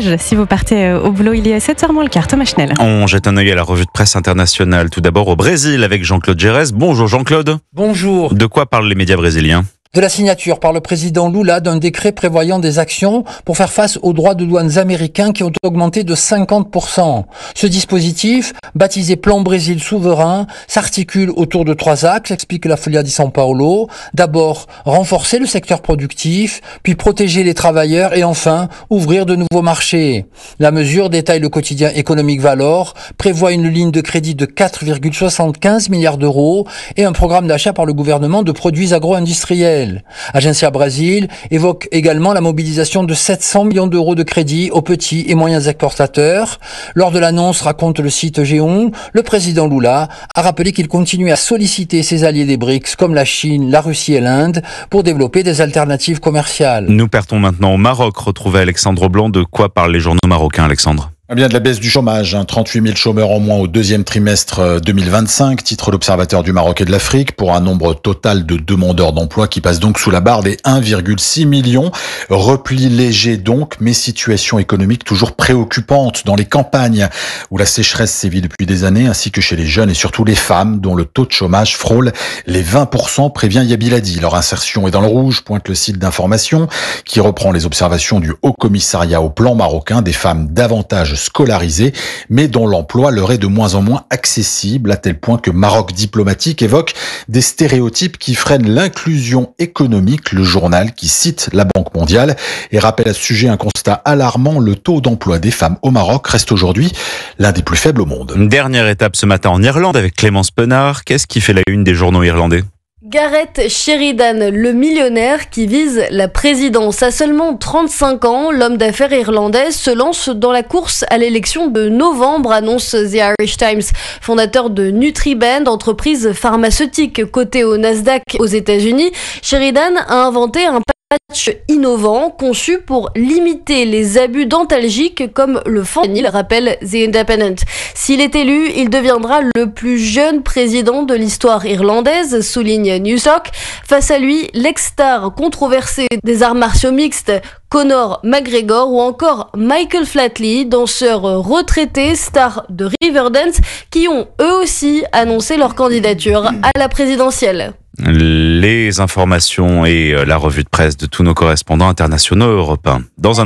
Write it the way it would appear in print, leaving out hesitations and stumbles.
courage si vous partez au boulot. Il est 7h moins le quart. Thomas Schnell. On jette un œil à la revue de presse internationale. Tout d'abord au Brésil avec Jean-Claude Gérès. Bonjour Jean-Claude. Bonjour. De quoi parlent les médias brésiliens ? De la signature par le président Lula d'un décret prévoyant des actions pour faire face aux droits de douane américains qui ont augmenté de 50%. Ce dispositif, baptisé Plan Brésil souverain, s'articule autour de 3 axes, explique la Folha de São Paulo. D'abord, renforcer le secteur productif, puis protéger les travailleurs et enfin, ouvrir de nouveaux marchés. La mesure, détaille le quotidien économique Valor, prévoit une ligne de crédit de 4,75 milliards d'euros et un programme d'achat par le gouvernement de produits agro-industriels. Agência Brasil évoque également la mobilisation de 700 millions d'euros de crédits aux petits et moyens exportateurs. Lors de l'annonce, raconte le site G1, le président Lula a rappelé qu'il continue à solliciter ses alliés des BRICS comme la Chine, la Russie et l'Inde pour développer des alternatives commerciales. Nous partons maintenant au Maroc. Retrouver Alexandre Blanc. De quoi parlent les journaux marocains, Alexandre ? De la baisse du chômage, 38 000 chômeurs en moins au deuxième trimestre 2025, titre l'Observateur du Maroc et de l'Afrique, pour un nombre total de demandeurs d'emploi qui passe donc sous la barre des 1,6 million. Repli léger donc, mais situation économique toujours préoccupante dans les campagnes où la sécheresse sévit depuis des années, ainsi que chez les jeunes et surtout les femmes, dont le taux de chômage frôle les 20%, prévient Yabiladi. Leur insertion est dans le rouge, pointe le site d'information qui reprend les observations du Haut Commissariat au plan marocain, des femmes davantage scolarisées, mais dont l'emploi leur est de moins en moins accessible, à tel point que Maroc Diplomatique évoque des stéréotypes qui freinent l'inclusion économique. Le journal, qui cite la Banque mondiale et rappelle à ce sujet un constat alarmant, le taux d'emploi des femmes au Maroc reste aujourd'hui l'un des plus faibles au monde. Dernière étape ce matin en Irlande avec Clémence Penard. Qu'est-ce qui fait la une des journaux irlandais ? Gareth Sheridan, le millionnaire qui vise la présidence. À seulement 35 ans, l'homme d'affaires irlandais se lance dans la course à l'élection de novembre, annonce The Irish Times. Fondateur de Nutriband, entreprise pharmaceutique cotée au Nasdaq aux États-Unis, Sheridan a inventé un patch innovant conçu pour limiter les abus dentalgiques comme le fentanyl, rappelle The Independent. S'il est élu, il deviendra le plus jeune président de l'histoire irlandaise, souligne Newstalk. Face à lui, l'ex-star controversé des arts martiaux mixtes Conor McGregor ou encore Michael Flatley, danseur retraité, star de Riverdance, qui ont eux aussi annoncé leur candidature à la présidentielle. Les informations et la revue de presse de tous nos correspondants internationaux européens. Dans un